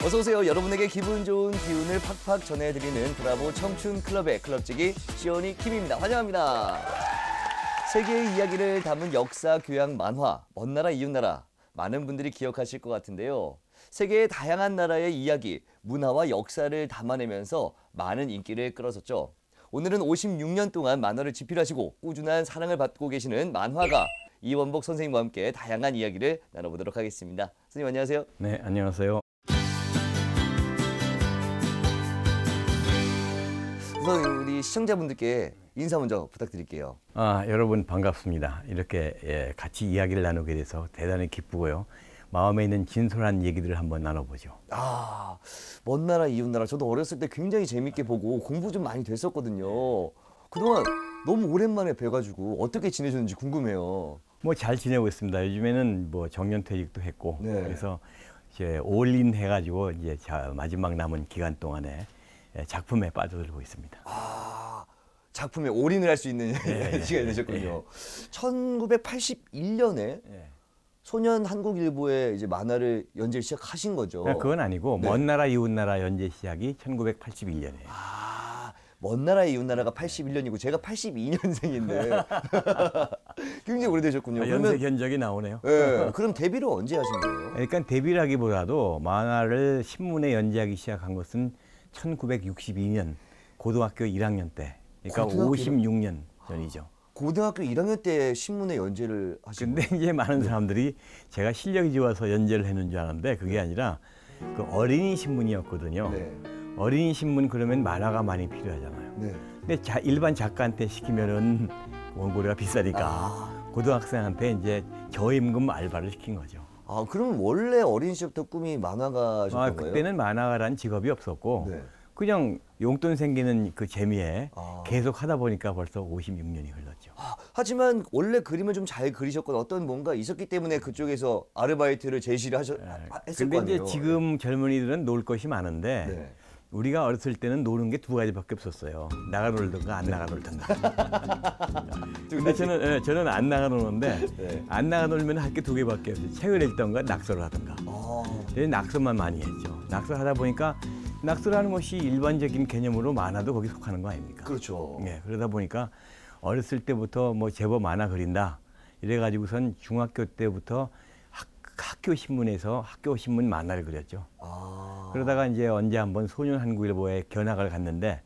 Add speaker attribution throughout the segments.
Speaker 1: 어서 오세요. 여러분에게 기분 좋은 기운을 팍팍 전해드리는 브라보 청춘 클럽의 클럽지기 시온이 킴입니다. 환영합니다. 세계의 이야기를 담은 역사, 교양, 만화, 먼 나라 이웃나라. 많은 분들이 기억하실 것 같은데요. 세계의 다양한 나라의 이야기, 문화와 역사를 담아내면서 많은 인기를 끌었었죠. 오늘은 56년 동안 만화를 집필하시고 꾸준한 사랑을 받고 계시는 만화가 이원복 선생님과 함께 다양한 이야기를 나눠보도록 하겠습니다. 선생님 안녕하세요.
Speaker 2: 네, 안녕하세요.
Speaker 1: 우선 우리 시청자분들께 인사 먼저 부탁드릴게요.
Speaker 2: 여러분 반갑습니다. 이렇게 같이 이야기를 나누게 돼서 대단히 기쁘고요. 마음에 있는 진솔한 얘기들을 한번 나눠보죠.
Speaker 1: 먼 나라 이웃나라 저도 어렸을 때 굉장히 재밌게 보고 공부 좀 많이 됐었거든요. 그동안 너무 오랜만에 뵈가지고 어떻게 지내셨는지 궁금해요.
Speaker 2: 뭐 잘 지내고 있습니다. 요즘에는 뭐 정년퇴직도 했고
Speaker 1: 네.
Speaker 2: 그래서 이제 올인 해가지고 이제 마지막 남은 기간 동안에 작품에 빠져들고 있습니다.
Speaker 1: 작품에 올인을 할 수 있는
Speaker 2: 네,
Speaker 1: 시간이 되셨군요. 1981년에 소년 한국일보에 이제 만화를 연재를 시작하신 거죠.
Speaker 2: 그건 아니고
Speaker 1: 네.
Speaker 2: 먼 나라 이웃나라 연재 시작이 1981년이에요.
Speaker 1: 먼 나라 이웃나라가 81년이고 제가 82년생인데 굉장히 오래되셨군요.
Speaker 2: 연세 견적이 나오네요.
Speaker 1: 네, 그럼 데뷔를 언제 하신 거예요?
Speaker 2: 그러니까 데뷔라기보다도 만화를 신문에 연재하기 시작한 것은 1962년 고등학교 1학년 때, 그러니까
Speaker 1: 고등학교
Speaker 2: 56년 전이죠.
Speaker 1: 고등학교 1학년 때 신문에 연재를 하신 거예요?
Speaker 2: 근데 이제 많은 사람들이 제가 실력이 좋아서 연재를 했는 줄 아는데 그게 아니라 그 어린이 신문이었거든요.
Speaker 1: 네.
Speaker 2: 어린이 신문 그러면 만화가 많이 필요하잖아요.
Speaker 1: 네.
Speaker 2: 근데 일반 작가한테 시키면은 원고료가 비싸니까 고등학생한테 이제 저임금 알바를 시킨 거죠.
Speaker 1: 그럼 원래 어린 시절부터 꿈이 만화가셨던 거예요?
Speaker 2: 그때는 만화가라는 직업이 없었고
Speaker 1: 네.
Speaker 2: 그냥 용돈 생기는 그 재미에
Speaker 1: 계속
Speaker 2: 하다 보니까 벌써 56년이 흘렀죠.
Speaker 1: 하지만 원래 그림을 좀 잘 그리셨거나 어떤 뭔가 있었기 때문에 그쪽에서 아르바이트를 제시를 했을
Speaker 2: 근데
Speaker 1: 거 아니에요?
Speaker 2: 이제 지금 젊은이들은 놀 것이 많은데
Speaker 1: 네.
Speaker 2: 우리가 어렸을 때는 노는 게 두 가지밖에 없었어요. 나가 놀든가 안 나가 놀든가. 근데 저는 안 나가 노는데
Speaker 1: 네.
Speaker 2: 안 나가 놀면 할 게 두 개밖에 없어요. 책을 읽던가 낙서를 하든가. 낙서만 많이 했죠. 낙서하다 보니까 낙서라는 것이 일반적인 개념으로 만화도 거기 속하는 거 아닙니까?
Speaker 1: 그렇죠.
Speaker 2: 네, 그러다 보니까 어렸을 때부터 뭐 제법 만화 그린다. 이래가지고선 중학교 때부터 학교 신문에서 학교 신문 만화를 그렸죠. 그러다가 이제 언제 한번 소년 한국일보에 견학을 갔는데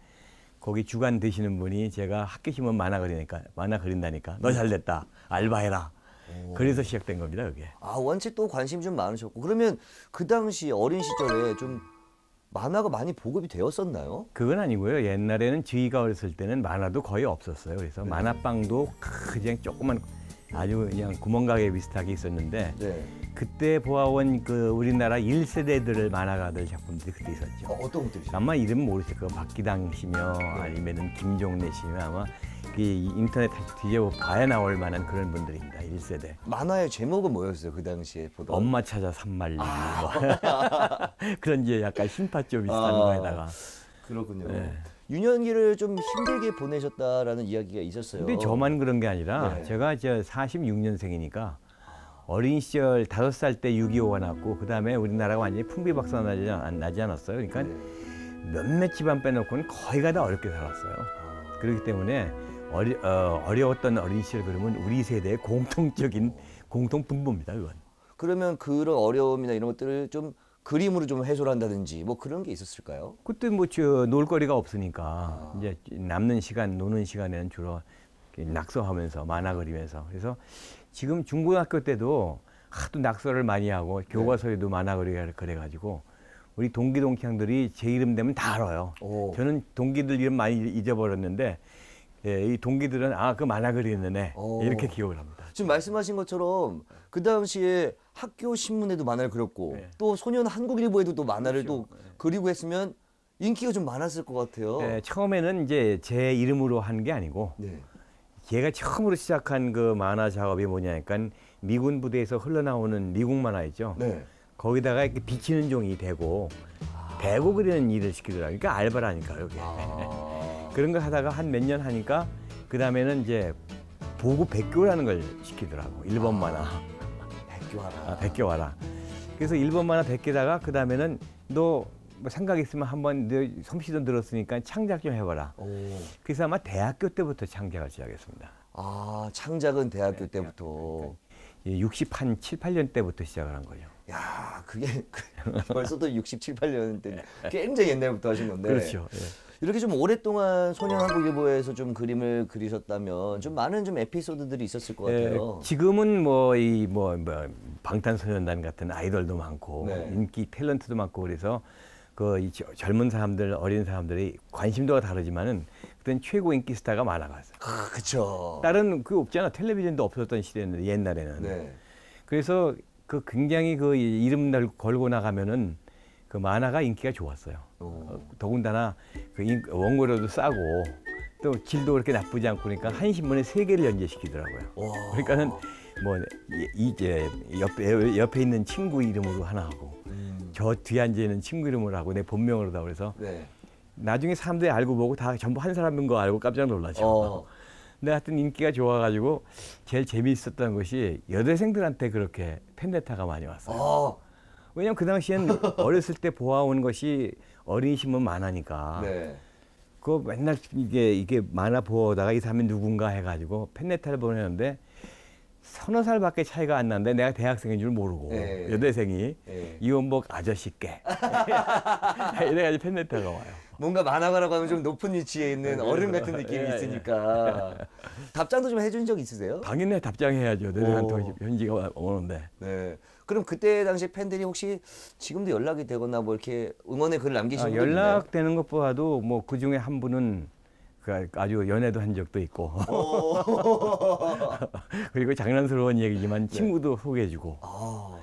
Speaker 2: 거기 주간 되시는 분이 제가 학교 신문 만화 그린다니까 너 잘됐다 알바해라. 그래서 시작된 겁니다, 그게.
Speaker 1: 원체 또 관심이 좀 많으셨고 그러면 그 당시 어린 시절에 좀 만화가 많이 보급이 되었었나요?
Speaker 2: 그건 아니고요. 옛날에는 저희가 어렸을 때는 만화도 거의 없었어요. 그래서 만화방도 그냥 조그만 아주 그냥 구멍가게 비슷하게 있었는데
Speaker 1: 네.
Speaker 2: 그때 보아온 그 우리나라 1세대들 만화가들 작품들이 그때 있었죠.
Speaker 1: 어떤 것들이 있어요?
Speaker 2: 아마 이름 모르실 거예요. 박기당 씨며 아니면은 김종래 씨며 아마 그 인터넷 뒤져 봐야 나올 만한 그런 분들입니다. 1세대.
Speaker 1: 만화의 제목은 뭐였어요? 그 당시에 보던.
Speaker 2: 엄마 찾아 산말리 뭐. 그런 이제 약간 신파쇼 비슷한 거에다가.
Speaker 1: 그렇군요.
Speaker 2: 네.
Speaker 1: 유년기를 좀 힘들게 보내셨다라는 이야기가 있었어요.
Speaker 2: 근데 저만 그런 게 아니라
Speaker 1: 네.
Speaker 2: 제가 이제 46년생이니까 어린 시절 5살 때 6.25가 났고 그다음에 우리나라가 완전히 풍비박산 나지 않았어요. 그러니까 몇몇 집안 빼놓고는 거의가 다 어렵게 살았어요. 그렇기 때문에 어려웠던 어린 시절 그러면 우리 세대의 공통적인 공통분모입니다. 그건.
Speaker 1: 그러면 그런 어려움이나 이런 것들을 좀 그림으로 좀 해소를 한다든지 뭐 그런 게 있었을까요?
Speaker 2: 그때 뭐 놀거리가 없으니까 이제 남는 시간 노는 시간에는 주로 낙서하면서 만화 그리면서 그래서 지금 중고등학교 때도 하도 낙서를 많이 하고 교과서에도 만화 그래가지고 우리 동기 동창들이 제 이름 되면 다 알아요. 저는 동기들 이름 많이 잊어버렸는데 이 동기들은 그 만화 그리는 애 이렇게 기억을 합니다.
Speaker 1: 지금 말씀하신 것처럼 그 당시에 학교 신문에도 만화를 그렸고 또 소년 한국일보에도 또 만화를 또 그리고 했으면 인기가 좀 많았을 것 같아요.
Speaker 2: 처음에는 이제 제 이름으로 한 게 아니고 제가 처음으로 시작한 그 만화 작업이 뭐냐니까 미군 부대에서 흘러나오는 미국 만화 있죠. 거기다가 이렇게 비치는 종이 대고 그리는 일을 시키더라고요. 그러니까 알바라니까요. 그런 거 하다가 한 몇 년 하니까 그 다음에는 이제 보고 베껴라는 걸 시키더라고. 일본 만화.
Speaker 1: 베껴와라.
Speaker 2: 베껴와라. 그래서 일본 만화 베끼다가 그 다음에는 너 뭐 생각 있으면 한번 너 솜씨도 늘었으니까 창작 좀 해봐라.
Speaker 1: 오.
Speaker 2: 그래서 아마 대학교 때부터 창작을 시작했습니다.
Speaker 1: 아, 창작은 대학교 때부터.
Speaker 2: 67, 8년 때부터 시작을 한 거죠.
Speaker 1: 야, 그게 벌써 또 67, 8년 때 굉장히 옛날부터 하신 건데.
Speaker 2: 그렇죠. 예.
Speaker 1: 이렇게 좀 오랫동안 소년한국일보에서 좀 그림을 그리셨다면 좀 많은 좀 에피소드들이 있었을 것 같아요.
Speaker 2: 지금은 뭐 방탄소년단 같은 아이돌도 많고
Speaker 1: 네.
Speaker 2: 인기 탤런트도 많고 그래서 이 젊은 사람들, 어린 사람들이 관심도가 다르지만은 그땐 최고 인기 스타가 많아갔어요.
Speaker 1: 그쵸.
Speaker 2: 다른 그 없잖아. 텔레비전도 없었던 시대였는데 옛날에는.
Speaker 1: 네.
Speaker 2: 그래서 그 굉장히 그 이름 걸고 나가면은 그 만화가 인기가 좋았어요. 더군다나 그 원고료도 싸고 또 질도 그렇게 나쁘지 않고 그러니까 한 신문에 3개를 연재시키더라고요.
Speaker 1: 와.
Speaker 2: 그러니까는 뭐 이제 옆에 있는 친구 이름으로 하나 하고 저 뒤에 앉아 있는 친구 이름으로 하고 내 본명으로다 그래서
Speaker 1: 네.
Speaker 2: 나중에 사람들이 알고 보고 다 전부 한 사람인 거 알고 깜짝 놀라죠. 근데 하여튼 인기가 좋아가지고 제일 재미있었던 것이 여대생들한테 그렇게 팬레타가 많이 왔어요. 왜냐면 그 당시엔 어렸을 때 보아온 것이 어린이 신문 만화니까.
Speaker 1: 네.
Speaker 2: 그 맨날 이게 만화 보다가 이 사람이 누군가 해가지고 팬레타를 보내는데 서너 살밖에 차이가 안 나는데 내가 대학생인 줄 모르고
Speaker 1: 네.
Speaker 2: 여대생이
Speaker 1: 네.
Speaker 2: 이원복 아저씨께 이래가지고 팬레타가 와요.
Speaker 1: 뭔가 만화가라고 하면 좀 높은 위치에 있는 어른 같은 느낌이 있으니까 답장도 좀 해준 적 있으세요?
Speaker 2: 당연히 답장해야죠. 여대생한테 편지가 오는데.
Speaker 1: 네. 그럼 그때 당시 팬들이 혹시 지금도 연락이 되거나 뭐 이렇게 응원의 글을 남기시는 분이 있나요?
Speaker 2: 연락되는 것보다도 뭐 그 중에 한 분은 아주 연애도 한 적도 있고 그리고 장난스러운 얘기지만 친구도 소개해주고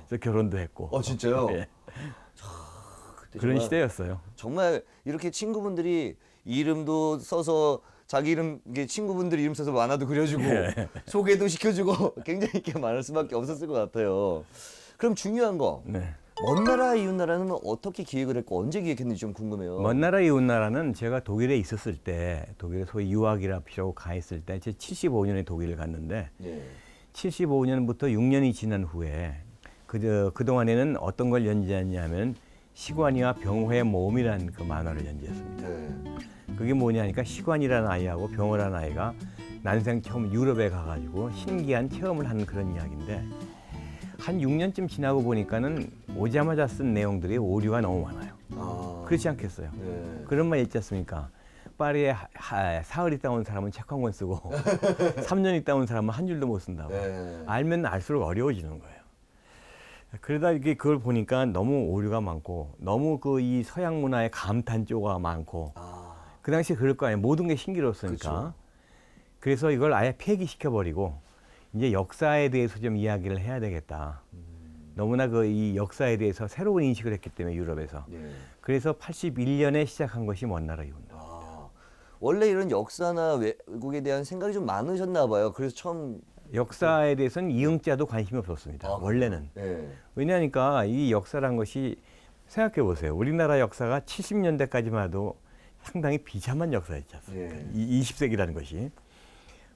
Speaker 2: 그래서 결혼도 했고.
Speaker 1: 진짜요?
Speaker 2: 예.
Speaker 1: 그때
Speaker 2: 그런
Speaker 1: 정말,
Speaker 2: 시대였어요.
Speaker 1: 정말 이렇게 친구분들이 이름도 써서 자기 이름 이게 친구분들 이름 써서 만화도 그려주고 소개도 시켜주고 굉장히 인기가 많을 수밖에 없었을 것 같아요. 그럼 중요한 거.
Speaker 2: 네.
Speaker 1: 먼 나라 이웃 나라는 어떻게 기획을 했고 언제 기획했는지 좀 궁금해요.
Speaker 2: 먼 나라 이웃 나라는 제가 독일에 있었을 때 독일에 소위 유학이라고 가 있을 때 제 75년에 독일을 갔는데
Speaker 1: 예.
Speaker 2: 75년부터 6년이 지난 후에 그동안에는 어떤 걸 연재했냐면 시관이와 병호의 모험이라는 그 만화를 연재했습니다.
Speaker 1: 네.
Speaker 2: 그게 뭐냐니까 시관이라는 아이하고 병호라는 아이가 난생 처음 유럽에 가가지고 신기한 체험을 하는 그런 이야기인데 한 6년쯤 지나고 보니까는 오자마자 쓴 내용들이 오류가 너무 많아요. 그렇지 않겠어요?
Speaker 1: 네.
Speaker 2: 그런 말 있지 않습니까? 파리에 사흘 있다 온 사람은 책 한 권 쓰고 3년 있다 온 사람은 한 줄도 못 쓴다고.
Speaker 1: 네.
Speaker 2: 알면 알수록 어려워지는 거예요. 그러다 이게 그걸 보니까 너무 오류가 많고 너무 이 서양 문화의 감탄조가 많고 그 당시에 그럴 거 아니에요. 모든 게 신기로웠으니까.
Speaker 1: 그렇죠.
Speaker 2: 그래서 이걸 아예 폐기시켜버리고 이제 역사에 대해서 좀 이야기를 해야 되겠다. 너무나 이 역사에 대해서 새로운 인식을 했기 때문에 유럽에서.
Speaker 1: 예.
Speaker 2: 그래서 81년에 시작한 것이 먼 나라 이웃 나라.
Speaker 1: 원래 이런 역사나 외국에 대한 생각이 좀 많으셨나 봐요. 그래서 처음
Speaker 2: 역사에 대해서는 이응자도 관심이 없었습니다. 원래는.
Speaker 1: 네.
Speaker 2: 왜냐하니까 이 역사란 것이 생각해 보세요. 우리나라 역사가 70년대까지만 해도 상당히 비참한 역사였지 않습니까?
Speaker 1: 예.
Speaker 2: 20세기라는 것이.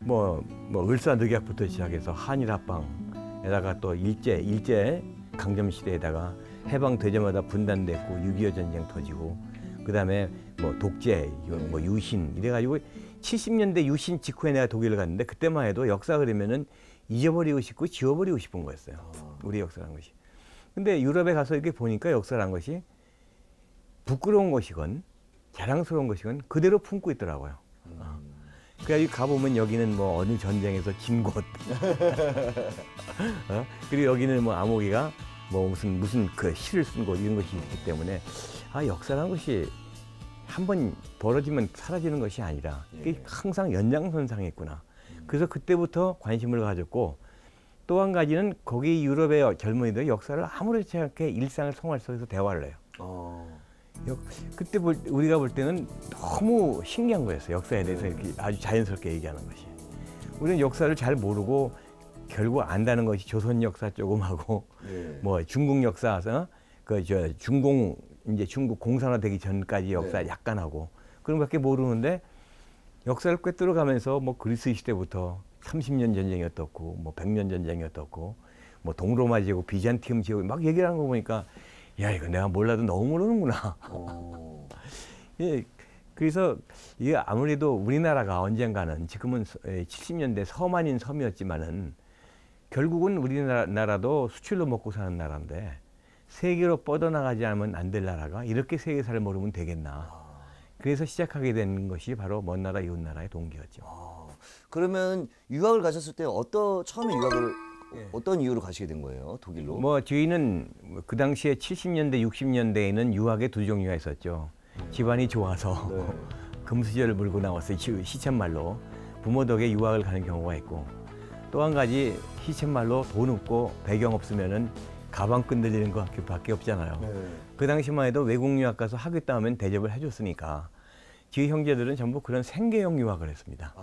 Speaker 2: 뭐 을사늑약부터 시작해서 한일합방에다가 또 일제 강점 시대에다가 해방되자마자 분단됐고 6.25 전쟁 터지고 그다음에 뭐 독재, 뭐 유신 이래가지고 70년대 유신 직후에 내가 독일을 갔는데 그때만 해도 역사 그러면은 잊어버리고 싶고 지워버리고 싶은 거였어요. 우리 역사라는 것이. 근데 유럽에 가서 이렇게 보니까 역사라는 것이 부끄러운 것이건 자랑스러운 것이건 그대로 품고 있더라고요. 그래서 가보면 여기는 뭐 어느 전쟁에서 진 곳, 그리고 여기는 뭐 아모기가 뭐 무슨 그 시를 쓴 곳 이런 것이 있기 때문에 역사라는 것이 한번 벌어지면 사라지는 것이 아니라 이게 항상 연장선상에 있구나. 그래서 그때부터 관심을 가졌고 또 한 가지는 거기 유럽의 젊은이들 역사를 아무렇지 않게 일상을 생활 속에서 대화를 해요. 그때 우리가 볼 때는 너무 신기한 거였어요. 역사에 대해서 이렇게 아주 자연스럽게 얘기하는 것이. 우리는 역사를 잘 모르고 결국 안다는 것이 조선 역사 조금 하고 뭐 중국 역사, 중국 공산화되기 전까지 역사 약간 하고 그런 밖에 모르는데 역사를 꿰뚫어 가면서 뭐 그리스 시대부터 30년 전쟁이 어떻고 뭐 100년 전쟁이 어떻고 뭐 동로마 제국, 비잔티움 제국 막 얘기를 하는 거 보니까 야, 이거 내가 몰라도 너무 모르는구나.
Speaker 1: 오.
Speaker 2: 예, 그래서 이게 아무래도 우리나라가 언젠가는 지금은 70년대 섬 아닌 섬이었지만은 결국은 우리나라도 수출로 먹고 사는 나라인데 세계로 뻗어나가지 않으면 안 될 나라가 이렇게 세계사를 모르면 되겠나. 그래서 시작하게 된 것이 바로 먼 나라 이웃 나라의 동기였죠.
Speaker 1: 그러면 유학을 가셨을 때 처음에 유학을
Speaker 2: 예.
Speaker 1: 어떤 이유로 가시게 된 거예요? 독일로?
Speaker 2: 뭐 저희는 그 당시에 70년대, 60년대에는 유학의 두 종류가 있었죠. 집안이 좋아서
Speaker 1: 네.
Speaker 2: 금수저를 물고 나왔어요. 시쳇말로 부모 덕에 유학을 가는 경우가 있고 또 한 가지 시쳇말로 돈 없고 배경 없으면은 가방 끈들리는 것밖에 없잖아요.
Speaker 1: 네.
Speaker 2: 그 당시만 해도 외국 유학 가서 하겠다 하면 대접을 해줬으니까 저희 형제들은 전부 그런 생계형 유학을 했습니다.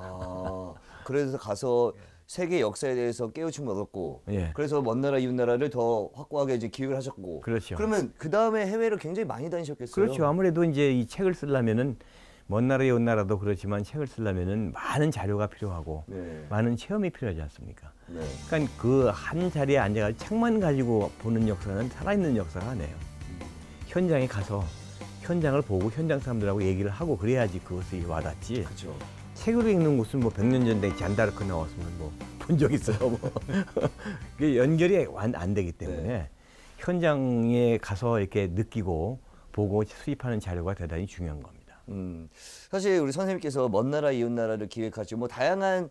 Speaker 1: 그래서 가서 세계 역사에 대해서 깨우침을 얻었고,
Speaker 2: 예.
Speaker 1: 그래서 먼 나라 이웃 나라를 더 확고하게 이제 기획을 하셨고,
Speaker 2: 그렇죠.
Speaker 1: 그러면 그 다음에 해외를 굉장히 많이 다니셨겠어요?
Speaker 2: 그렇죠. 아무래도 이제 이 책을 쓰려면은 먼 나라 이웃 나라도 그렇지만 책을 쓰려면은 많은 자료가 필요하고
Speaker 1: 네.
Speaker 2: 많은 체험이 필요하지 않습니까?
Speaker 1: 네.
Speaker 2: 그러니까 그 한 자리에 앉아서 책만 가지고 보는 역사는 살아있는 역사가 아니에요. 현장에 가서 현장을 보고 현장 사람들하고 얘기를 하고 그래야지 그것이 와닿지.
Speaker 1: 그렇죠.
Speaker 2: 책으로 읽는 것은 뭐 100년 전에 잔다르크 나왔으면 뭐 본 적 있어요. 뭐. 그게 연결이 안 되기 때문에
Speaker 1: 네.
Speaker 2: 현장에 가서 이렇게 느끼고 보고 수입하는 자료가 대단히 중요한 겁니다.
Speaker 1: 사실 우리 선생님께서 먼 나라 이웃 나라를 기획하시고 뭐 다양한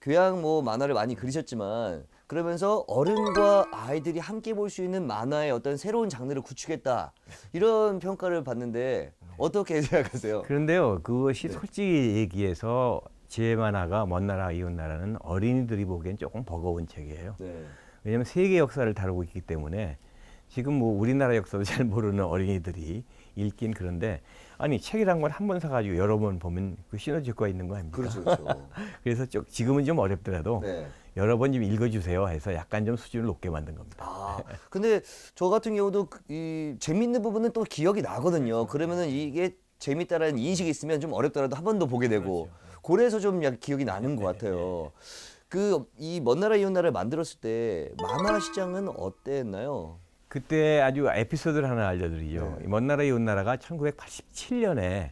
Speaker 1: 교양 뭐 만화를 많이 그리셨지만 그러면서 어른과 아이들이 함께 볼 수 있는 만화의 어떤 새로운 장르를 구축했다 이런 평가를 받는데 어떻게 생각하세요?
Speaker 2: 그런데요, 그것이 솔직히 얘기해서 제 만화가 먼 나라 이웃 나라는 어린이들이 보기엔 조금 버거운 책이에요.
Speaker 1: 네.
Speaker 2: 왜냐하면 세계 역사를 다루고 있기 때문에 지금 뭐 우리나라 역사도 잘 모르는 어린이들이 읽긴 그런데 아니 책이란 걸 한 번 사가지고 여러 번 보면 그 시너지 효과가 있는 거 아닙니까?
Speaker 1: 그렇죠, 그렇죠.
Speaker 2: 그래서 지금은 좀 어렵더라도
Speaker 1: 네.
Speaker 2: 여러 번 좀 읽어주세요 해서 약간 좀 수준을 높게 만든 겁니다.
Speaker 1: 근데 저 같은 경우도 이 재밌는 부분은 또 기억이 나거든요. 그러면은 이게 재밌다라는 인식이 있으면 좀 어렵더라도 한 번 더 보게 되고 그래서 좀 약간 기억이 나는 것 같아요. 그 이 먼 나라 이웃 나라를 만들었을 때 만화 시장은 어땠나요?
Speaker 2: 그때 아주 에피소드를 하나 알려드리죠.
Speaker 1: 네.
Speaker 2: 먼 나라 이웃 나라가 1987년에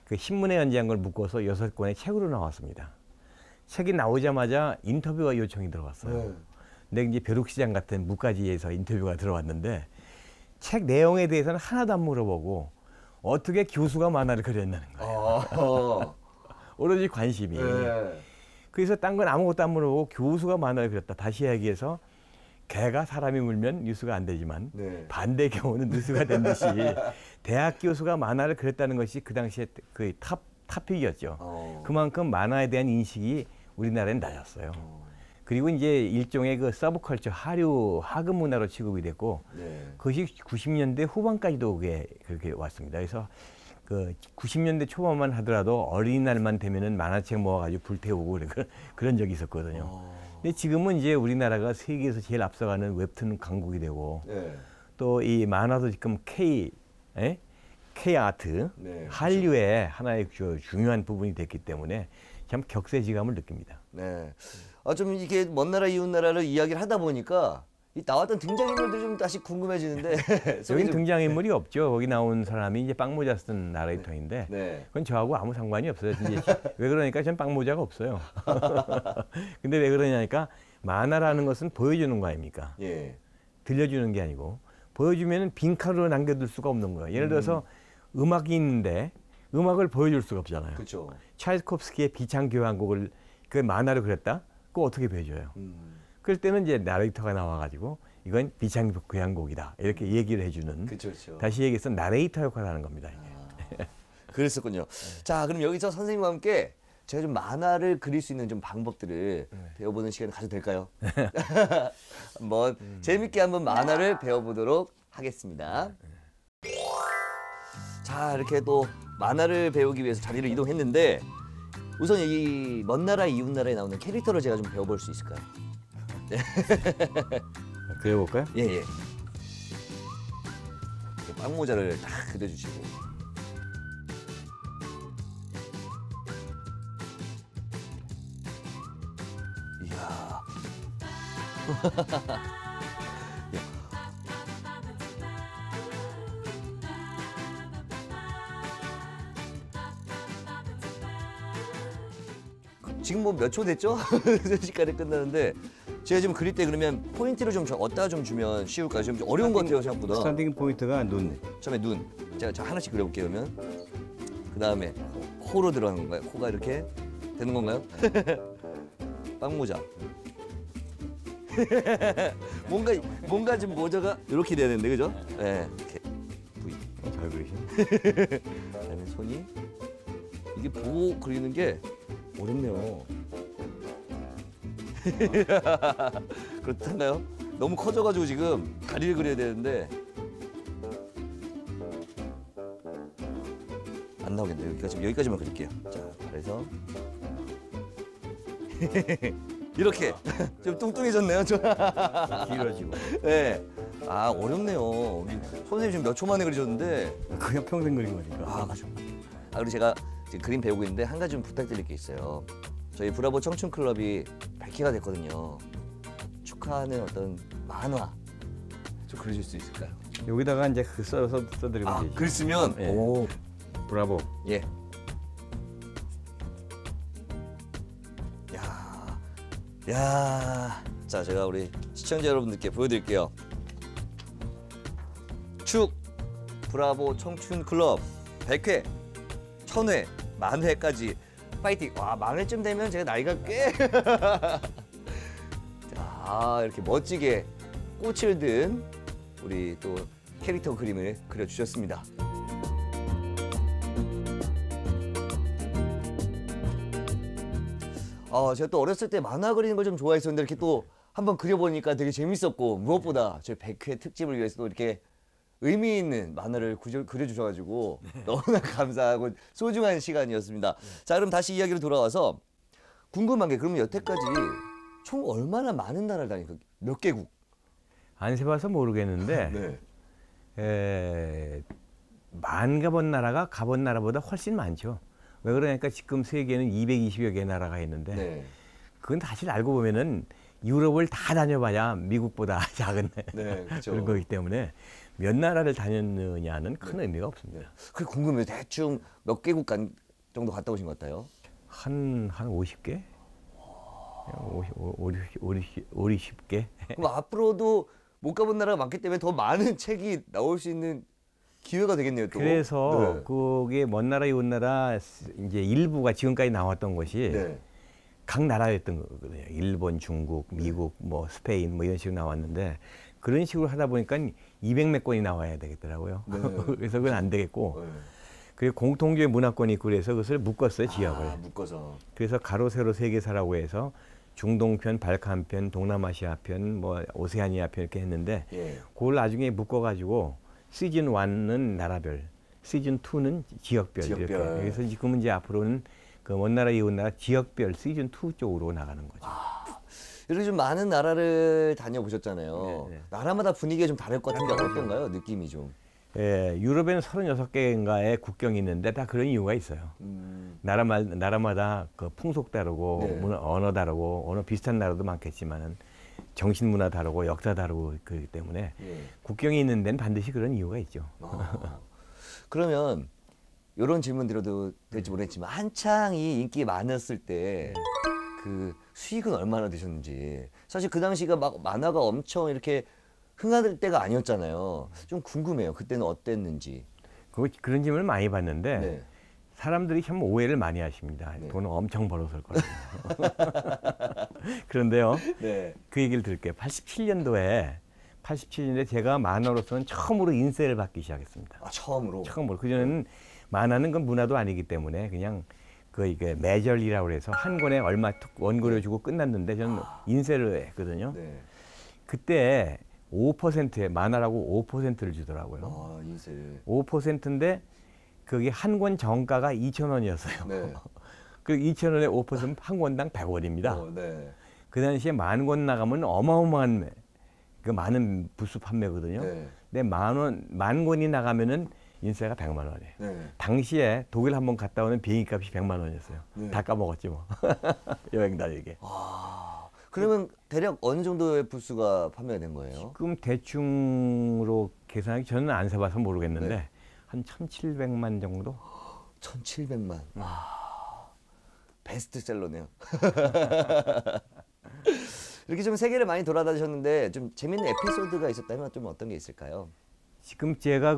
Speaker 2: 그 신문에 연재한 걸 묶어서 6권의 책으로 나왔습니다. 책이 나오자마자 인터뷰가 요청이 들어왔어요.
Speaker 1: 네.
Speaker 2: 근데 이제 벼룩시장 같은 무가지에서 인터뷰가 들어왔는데 책 내용에 대해서는 하나도 안 물어보고 어떻게 교수가 만화를 그렸냐는 거예요. 오로지 관심이.
Speaker 1: 네.
Speaker 2: 그래서 딴 건 아무것도 안 물어보고 교수가 만화를 그렸다. 다시 얘기해서 개가 사람이 물면 뉴스가 안 되지만
Speaker 1: 네.
Speaker 2: 반대 경우는 뉴스가 된 듯이 대학 교수가 만화를 그렸다는 것이 그 당시에 그 탑픽이었죠. 그만큼 만화에 대한 인식이 우리나라엔 낮았어요. 그리고 이제 일종의 그 서브컬처 하급 문화로 취급이 됐고
Speaker 1: 네.
Speaker 2: 그것이 90년대 후반까지도 그렇게 왔습니다. 그래서 그 90년대 초반만 하더라도 어린이날만 되면은 만화책 모아가지고 불태우고 그런 적이 있었거든요. 근데 지금은 이제 우리나라가 세계에서 제일 앞서가는 웹툰 강국이 되고
Speaker 1: 네.
Speaker 2: 또 이 만화도 지금 K 아트,
Speaker 1: 네,
Speaker 2: 한류의 하나의 중요한 부분이 됐기 때문에 참 격세지감을 느낍니다.
Speaker 1: 네. 좀 이게 먼 나라 이웃 나라를 이야기를 하다 보니까 이 나왔던 등장인물들이 좀 다시 궁금해지는데
Speaker 2: 여기
Speaker 1: 좀-
Speaker 2: 등장인물이 없죠. 거기 나온 사람이 이제 빵모자 쓴 나레이터인데
Speaker 1: 네.
Speaker 2: 그건 저하고 아무 상관이 없어요. 이제 왜 그러니까 전 빵모자가 없어요. 근데 왜 그러냐니까 만화라는 것은 보여주는 거 아닙니까?
Speaker 1: 예.
Speaker 2: 들려주는 게 아니고 보여주면 빈칸으로 남겨둘 수가 없는 거예요. 예를 들어서 음악이 있는데 음악을 보여줄 수가 없잖아요.
Speaker 1: 그렇죠.
Speaker 2: 차이코프스키의 비창교향곡을 그 만화로 그렸다? 그거 어떻게 보여줘요? 그럴 때는 이제 나레이터가 나와가지고 이건 비창교향곡이다 이렇게 얘기를 해주는
Speaker 1: 그렇죠.
Speaker 2: 다시 얘기해서 나레이터 역할을 하는 겁니다. 이게.
Speaker 1: 그랬었군요. 자, 그럼 여기서 선생님과 함께 제가 좀 만화를 그릴 수 있는 좀 방법들을 배워보는 시간을 가져도 될까요? 한번 재밌게 한번 만화를 배워보도록 하겠습니다. 자, 이렇게 또 만화를 배우기 위해서 자리를 이동했는데 우선 이 먼 나라 이웃 나라에 나오는 캐릭터를 제가 좀 배워볼 수 있을까요?
Speaker 2: 그려볼까요?
Speaker 1: 예, 예. 이렇게 빵모자를 딱 그려주시고. 이야. 지금 뭐 몇 초 됐죠? 순식간에 끝나는데 제가 지금 그릴 때 그러면 포인트를 좀 어디다 좀 주면 쉬울까요? 좀 어려운 것 같아요 생각보다.
Speaker 2: 스타팅 포인트가 눈.
Speaker 1: 처음에 눈. 제가 저 하나씩 그려볼게요 그러면. 그 다음에 코로 들어가는 건가요? 코가 이렇게 되는 건가요? 빵모자. 뭔가 좀 모자가 이렇게 돼야 되는데 그죠? 네. 이렇게 V.
Speaker 2: 잘 그리시네.
Speaker 1: 그다음에 손이 이게 보고 그리는 게 어렵네요. 그렇단가요? 너무 커져가지고 지금 다리를 그려야 되는데 안 나오겠네요. 여기까지만 그릴게요. 자, 그래서 이렇게 좀 뚱뚱해졌네요.
Speaker 2: 길어지고.
Speaker 1: 네. 아 어렵네요. 우리 선생님 지금 몇 초 만에 그리셨는데.
Speaker 2: 그냥 평생 그린 거니까.
Speaker 1: 아 그죠. 아 그리고 제가 지금 그림 배우고 있는데 한 가지 좀 부탁드릴 게 있어요. 저희 브라보 청춘 클럽이 100회가 됐거든요. 축하하는 어떤 만화 좀 그려줄 수 있을까요?
Speaker 2: 여기다가 이제 그 써드리면 되지.
Speaker 1: 글 쓰면
Speaker 2: 예.
Speaker 1: 오
Speaker 2: 브라보.
Speaker 1: 예. 야, 야. 자 제가 우리 시청자 여러분들께 보여드릴게요. 축 브라보 청춘 클럽 100회, 1000회, 만회까지 파이팅! 와, 만회쯤 되면 제가 나이가 꽤. 자, 이렇게 멋지게 꽃을 든 우리 또 캐릭터 그림을 그려주셨습니다. 제가 또 어렸을 때 만화 그리는 걸 좀 좋아했었는데 이렇게 또 한번 그려보니까 되게 재밌었고 무엇보다 저희 100회 특집을 위해서 또 이렇게 의미 있는 만화를 그려주셔가지고 너무나 감사하고 소중한 시간이었습니다. 자, 그럼 다시 이야기로 돌아와서 궁금한 게 그러면 여태까지 총 얼마나 많은 나라를 다니까 몇 개국?
Speaker 2: 안 세봐서 모르겠는데
Speaker 1: 네.
Speaker 2: 만 가본 나라가 가본 나라보다 훨씬 많죠. 왜 그러니까 지금 세계는 220여 개 나라가 있는데
Speaker 1: 네.
Speaker 2: 그건 사실 알고 보면은 유럽을 다 다녀봐야 미국보다 작은
Speaker 1: 네, 그렇죠.
Speaker 2: 그런 거기 때문에 몇 나라를 다녔느냐는 큰 의미가 없습니다.
Speaker 1: 그게 궁금해요. 대충 몇 개국 정도 갔다 오신 것 같아요?
Speaker 2: 한 50개? 50개?
Speaker 1: 그럼 앞으로도 못 가본 나라가 많기 때문에 더 많은 책이 나올 수 있는 기회가 되겠네요. 또.
Speaker 2: 그래서
Speaker 1: 네.
Speaker 2: 그게 먼 나라 이웃 나라 이제 일부가 지금까지 나왔던 것이
Speaker 1: 네.
Speaker 2: 각 나라였던 거거든요. 일본, 중국, 미국, 뭐 스페인 뭐 이런 식으로 나왔는데 그런 식으로 하다 보니까 200몇 권이 나와야 되겠더라고요.
Speaker 1: 네.
Speaker 2: 그래서 그건 안 되겠고
Speaker 1: 네.
Speaker 2: 그리고 공통주의 문화권이 있고 그래서 그것을 묶었어요, 지역을.
Speaker 1: 묶어서.
Speaker 2: 그래서 가로 세로 세계사라고 해서 중동편, 발칸편, 동남아시아편, 뭐 오세아니아편 이렇게 했는데
Speaker 1: 예.
Speaker 2: 그걸 나중에 묶어가지고 시즌 1은 나라별, 시즌 2는 지역별,
Speaker 1: 지역별.
Speaker 2: 이렇게. 그래서 지금은 이제 앞으로는 그 먼 나라 이웃 나라 지역별 시즌 2 쪽으로 나가는 거죠.
Speaker 1: 이렇게 좀 많은 나라를 다녀보셨잖아요.
Speaker 2: 네, 네.
Speaker 1: 나라마다 분위기가 좀 다를 것 같은데 어떤가요? 느낌이 좀.
Speaker 2: 예, 유럽에는 36개인가의 국경이 있는데 다 그런 이유가 있어요. 나라마다 그 풍속 다르고
Speaker 1: 네.
Speaker 2: 문화, 언어 다르고 언어 비슷한 나라도 많겠지만은 정신 문화 다르고 역사 다르고 그렇기 때문에
Speaker 1: 예.
Speaker 2: 국경이 있는 데는 반드시 그런 이유가 있죠.
Speaker 1: 그러면 이런 질문 드려도 될지 모르겠지만 한창 이 인기 많았을 때 그 수익은 얼마나 되셨는지. 사실 그 당시가 막 만화가 엄청 이렇게 흥할 때가 아니었잖아요. 좀 궁금해요. 그때는 어땠는지.
Speaker 2: 그런 질문을 많이 받는데
Speaker 1: 네.
Speaker 2: 사람들이 참 오해를 많이 하십니다.
Speaker 1: 네.
Speaker 2: 돈을 엄청 벌었을 거라고. 그런데요,
Speaker 1: 네.
Speaker 2: 그 얘기를 들을게요. 87년도에 제가 만화로서는 처음으로 인세를 받기 시작했습니다.
Speaker 1: 아, 처음으로.
Speaker 2: 처음으로. 그전에는 만화는 건 문화도 아니기 때문에 그냥 이게 매절이라고 해서 한 권에 얼마 원고료 주고 끝났는데 저는 인세를 했거든요.
Speaker 1: 네.
Speaker 2: 그때 5%에 만화라고 5%를 주더라고요.
Speaker 1: 아, 인쇄를.
Speaker 2: 5%인데 그게 한 권 정가가 2,000원이었어요.
Speaker 1: 네.
Speaker 2: 그 2,000원에 5%면 한 권당 100원입니다.
Speaker 1: 네.
Speaker 2: 그 당시에 만 권 나가면 어마어마한 그 많은 부수 판매거든요.
Speaker 1: 네.
Speaker 2: 근데 만 권이 나가면은 인세가 100만 원이에요.
Speaker 1: 네.
Speaker 2: 당시에 독일 한번 갔다 오는 비행기 값이 100만 원이었어요.
Speaker 1: 네.
Speaker 2: 다 까먹었지 뭐. 여행 다니게.
Speaker 1: 아, 그러면 대략 어느 정도의 부수가 판매가 된 거예요?
Speaker 2: 지금 대충으로 계산하기 저는 안 사봐서 모르겠는데 한 1,700만 정도?
Speaker 1: 1,700만. 와. 베스트셀러네요. 이렇게 좀 세계를 많이 돌아다니셨는데 좀 재밌는 에피소드가 있었다면 좀 어떤 게 있을까요?
Speaker 2: 지금 제가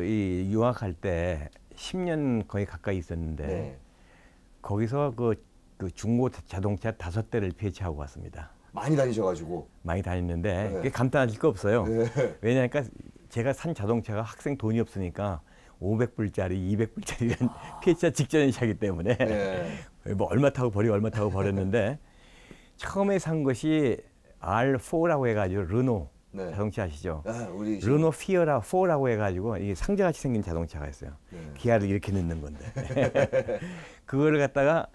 Speaker 2: 이 유학할 때 10년 거의 가까이 있었는데
Speaker 1: 네.
Speaker 2: 거기서 그 중고 자동차 5대를 폐차하고 왔습니다.
Speaker 1: 많이 다니셔가지고.
Speaker 2: 많이 다녔는데
Speaker 1: 네.
Speaker 2: 그게 감탄하실 거 없어요.
Speaker 1: 네.
Speaker 2: 왜냐니까 제가 산 자동차가 학생 돈이 없으니까 500불짜리, 200불짜리 이런 폐차 직전에 사기 때문에
Speaker 1: 네.
Speaker 2: 뭐 얼마 타고 버렸는데 처음에 산 것이 R4라고 해가지고 르노
Speaker 1: 네.
Speaker 2: 자동차 아시죠?
Speaker 1: 아, 우리
Speaker 2: 르노 피어라 4라고 해가지고 이게 상자같이 생긴 자동차가 있어요.
Speaker 1: 네.
Speaker 2: 기아를 이렇게 넣는 건데 그거를 갖다가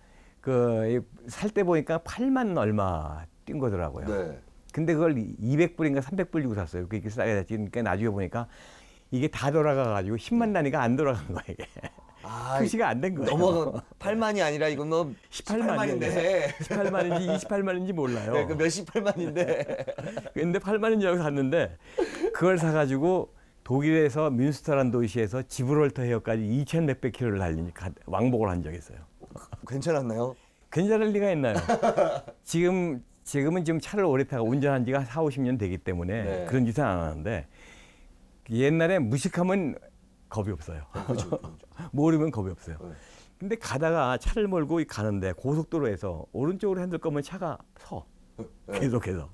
Speaker 2: 살 때 보니까 8만 얼마 뛴 거더라고요.
Speaker 1: 네.
Speaker 2: 근데 그걸 200불인가 300불 주고 샀어요. 그게 싸게 됐지. 그러니까 나중에 보니까 이게 다 돌아가가지고 10만 단위가 안 돌아간 거예요. 이게.
Speaker 1: 아,
Speaker 2: 표시가 안 된 거예요.
Speaker 1: 넘어가 8만이 아니라 이건 뭐 18만인데.
Speaker 2: 18만인지 28만인지 몰라요.
Speaker 1: 네, 그 몇십 8만인데.
Speaker 2: 근데 8만인 줄 알고 샀는데 그걸 사가지고 독일에서 뮌스터라는 도시에서 지브롤터 해역까지 2천 몇백 킬로를 왕복을 한 적이 있어요.
Speaker 1: 괜찮았나요?
Speaker 2: 괜찮을 리가 있나요? 지금은 차를 오래 타고 운전한 지가 4, 50년 되기 때문에
Speaker 1: 네.
Speaker 2: 그런 짓은 안 하는데 옛날에 무식하면 겁이 없어요.
Speaker 1: 그렇죠.
Speaker 2: 모르면 겁이 없어요.
Speaker 1: 네.
Speaker 2: 근데 가다가 차를 몰고 가는데 고속도로에서 오른쪽으로 핸들 거면 차가 서. 계속해서.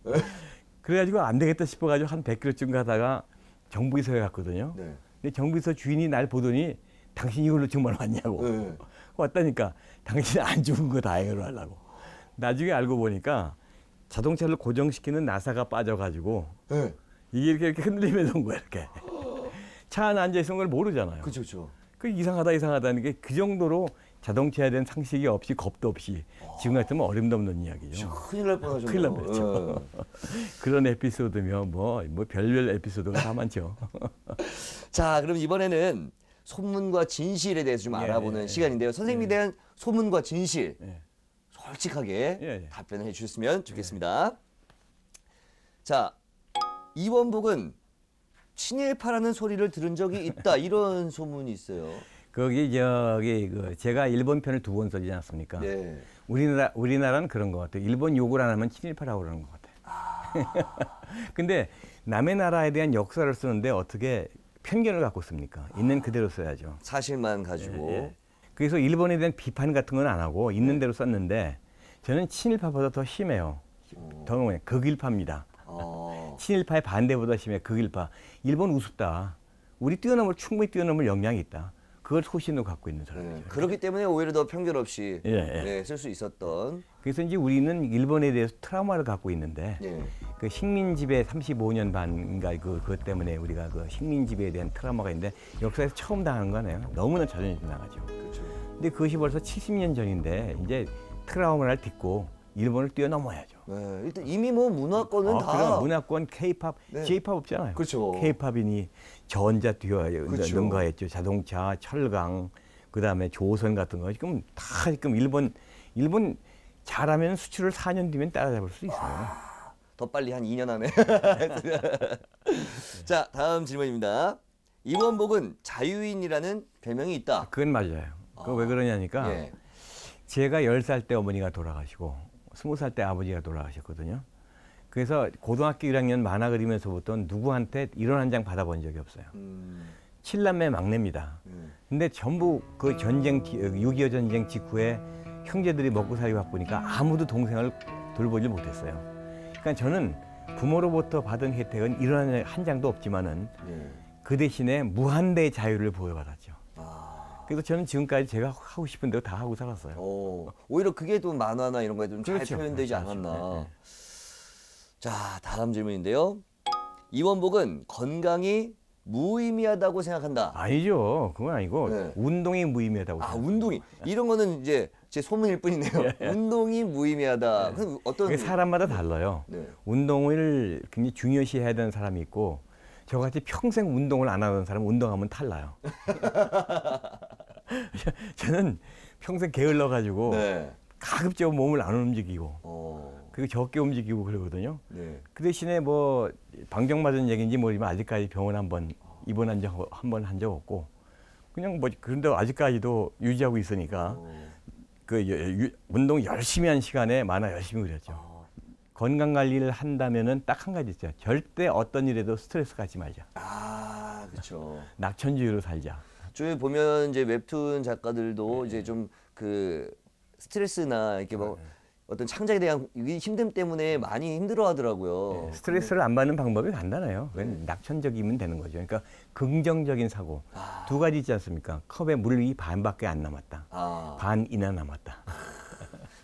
Speaker 2: 그래가지고 안 되겠다 싶어가지고 한 100km쯤 가다가 정비소에 갔거든요.
Speaker 1: 네.
Speaker 2: 근데 정비소 주인이 날 보더니 당신 이걸로 정말 왔냐고.
Speaker 1: 네.
Speaker 2: 왔다니까 당신 안 죽은 거 다행으로 하려고. 나중에 알고 보니까 자동차를 고정시키는 나사가 빠져가지고
Speaker 1: 네.
Speaker 2: 이게 이렇게 흔들리면서 온 거야 이렇게. 차 안에 앉아 있는 걸 모르잖아요.
Speaker 1: 그렇죠.
Speaker 2: 그 이상하다는 게 그 정도로 자동차에 대한 상식이 없이 겁도 없이 지금 같으면 어림도 없는 이야기죠.
Speaker 1: 큰일 날 뻔하셨네요.
Speaker 2: 큰일 날 뻔했죠. 그런 에피소드며 뭐 별별 에피소드가 다 많죠.
Speaker 1: 자, 그럼 이번에는 소문과 진실에 대해서 좀 알아보는 시간인데요. 선생님에 대한 소문과 진실 솔직하게 답변해 주셨으면 좋겠습니다. 자, 이원복은 친일파라는 소리를 들은 적이 있다 이런 소문이 있어요.
Speaker 2: 거기 제가 일본 편을 2번 써지 않았습니까?
Speaker 1: 네.
Speaker 2: 우리나라는 그런 것 같아요. 일본 욕을 안 하면 친일파라고 그러는 것 같아요. 근데 남의 나라에 대한 역사를 쓰는데 어떻게 편견을 갖고 씁니까? 있는 그대로 써야죠.
Speaker 1: 사실만 가지고.
Speaker 2: 그래서 일본에 대한 비판 같은 건 안 하고 있는 대로 썼는데 저는 친일파보다 더 심해요. 더 극일파입니다. 친일파의 반대보다 심해. 극일파. 일본 우습다. 우리 충분히 뛰어넘을 역량이 있다. 그걸 소신으로 갖고 있는 사람이죠.
Speaker 1: 그렇기 때문에 오히려 더 편견 없이
Speaker 2: 예.
Speaker 1: 쓸 수 있었던.
Speaker 2: 그래서 이제 우리는 일본에 대해서 트라우마를 갖고 있는데
Speaker 1: 예.
Speaker 2: 그 식민지배 35년 반인가 그것 때문에 우리가 그 식민지배에 대한 트라우마가 있는데 역사에서 처음 당하는 거네요. 너무나 자존심이 나가죠.
Speaker 1: 그렇죠.
Speaker 2: 근데 그것이 벌써 70년 전인데 이제 트라우마를 딛고 일본을 뛰어넘어야죠.
Speaker 1: 네, 일단 이미 뭐 문화권은 다.
Speaker 2: 그럼 문화권, K-팝,
Speaker 1: 네.
Speaker 2: J-팝 없잖아요.
Speaker 1: 그렇죠.
Speaker 2: K-팝이니 전자
Speaker 1: 그렇죠.
Speaker 2: 능가했죠. 자동차, 철강, 그다음에 조선 같은 거. 지금 다 일본 잘하면 수출을 4년 뒤면 따라잡을 수 있어요.
Speaker 1: 더 빨리 한 2년 안에. 자, 다음 질문입니다. 이원복은 자유인이라는 별명이 있다.
Speaker 2: 그건 맞아요. 그거 왜 그러냐니까
Speaker 1: 예.
Speaker 2: 제가 10살 때 어머니가 돌아가시고 20살 때 아버지가 돌아가셨거든요. 그래서 고등학교 1학년 만화 그리면서부터 누구한테 이런 한 장 받아본 적이 없어요. 7남매 막내입니다. 근데 전부 그 6.25 전쟁 직후에 형제들이 먹고 살기 바쁘니까 아무도 동생을 돌보지 못했어요. 그러니까 저는 부모로부터 받은 혜택은 이런 한 장도 없지만은 그 대신에 무한대의 자유를 부여받았죠. 그래서 저는 지금까지 제가 하고 싶은 대로 다 하고 살았어요.
Speaker 1: 오히려 그게 또 만화나 이런 거에 좀 잘
Speaker 2: 그렇죠.
Speaker 1: 표현되지
Speaker 2: 그렇죠.
Speaker 1: 않았나. 자, 다음 질문인데요. 이원복은 건강이 무의미하다고 생각한다.
Speaker 2: 아니죠. 그건 아니고
Speaker 1: 네.
Speaker 2: 운동이 무의미하다고 생각해요.
Speaker 1: 운동이. 이런 거는 이제 제 소문일 뿐이네요. 운동이 무의미하다. 그럼 어떤.
Speaker 2: 그게 사람마다 달라요.
Speaker 1: 네.
Speaker 2: 운동을 굉장히 중요시해야 되는 사람이 있고 저같이 평생 운동을 안 하는 사람은 운동하면 탈나요. 저는 평생 게을러가지고
Speaker 1: 네.
Speaker 2: 가급적 몸을 안 움직이고 그리고 적게 움직이고 그러거든요.
Speaker 1: 네.
Speaker 2: 그 대신에 뭐 방정맞은 얘기인지 모르지만 아직까지 병원 한번 입원한 적 한 번 한 적 없고 그냥 뭐 그런데 아직까지도 유지하고 있으니까 운동 열심히 한 시간에 만화 열심히 그렸죠. 건강 관리를 한다면은 딱 한 가지 있죠. 절대 어떤 일에도 스트레스 갖지 말자.
Speaker 1: 아, 그렇죠.
Speaker 2: 낙천주의로 살자.
Speaker 1: 저희 보면 이제 웹툰 작가들도 이제 좀 그 스트레스나 이렇게 뭐 어떤 창작에 대한 이 힘듦 때문에 많이 힘들어하더라고요.
Speaker 2: 스트레스를 안 받는 방법이 간단해요. 그건 낙천적이면 되는 거죠. 그러니까 긍정적인 사고. 두 가지 있지 않습니까? 컵에 물이 반밖에 안 남았다.
Speaker 1: 아,
Speaker 2: 반이나 남았다.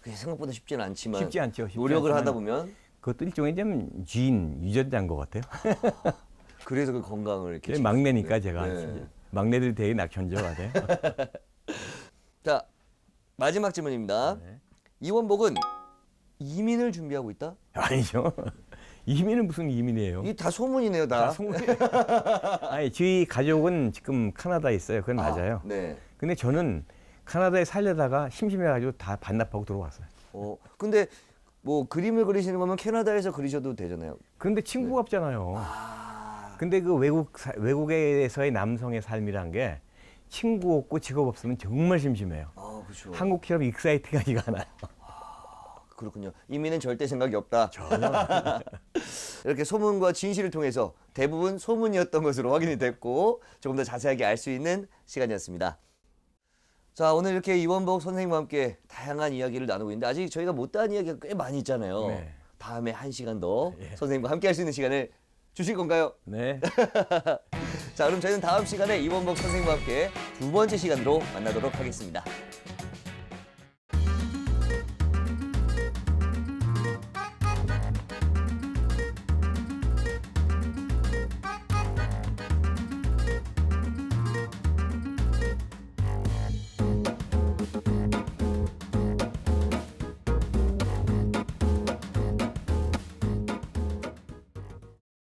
Speaker 1: 그게 생각보다 쉽지는 않지만
Speaker 2: 쉽지 않죠. 쉽지
Speaker 1: 노력을
Speaker 2: 않지만
Speaker 1: 하다 보면
Speaker 2: 그것도 일종의 좀 유전자인 것 같아요.
Speaker 1: 그래서 그 건강을 이렇게
Speaker 2: 막내니까
Speaker 1: 지키시는.
Speaker 2: 제가
Speaker 1: 네.
Speaker 2: 막내들이 되게 낙천적이가 돼요.
Speaker 1: 자, 마지막 질문입니다.
Speaker 2: 네.
Speaker 1: 이원복은 이민을 준비하고 있다?
Speaker 2: 아니죠. 이민은 무슨 이민이에요?
Speaker 1: 이게 다 소문이네요, 다.
Speaker 2: 아니, 저희 가족은 지금 캐나다에 있어요. 그건 맞아요.
Speaker 1: 네.
Speaker 2: 근데 저는 캐나다에 살려다가 심심해가지고 다 반납하고 들어왔어요.
Speaker 1: 근데 뭐 그림을 그리시는 거면 캐나다에서 그리셔도 되잖아요.
Speaker 2: 그런데 친구가 없잖아요. 근데 그 외국에서의 남성의 삶이란 게 친구 없고 직업 없으면 정말 심심해요.
Speaker 1: 그렇죠.
Speaker 2: 한국처럼 익사이팅하지가 않아요.
Speaker 1: 그렇군요. 이민은 절대 생각이 없다.
Speaker 2: 전혀.
Speaker 1: 이렇게 소문과 진실을 통해서 대부분 소문이었던 것으로 확인이 됐고 조금 더 자세하게 알 수 있는 시간이었습니다. 자, 오늘 이렇게 이원복 선생님과 함께 다양한 이야기를 나누고 있는데 아직 저희가 못다한 이야기가 꽤 많이 있잖아요.
Speaker 2: 네.
Speaker 1: 다음에 한 시간 더 선생님과 함께 할 수 있는 시간을 주실 건가요?
Speaker 2: 네.
Speaker 1: 자, 그럼 저희는 다음 시간에 이원복 선생님과 함께 두 번째 시간으로 만나도록 하겠습니다.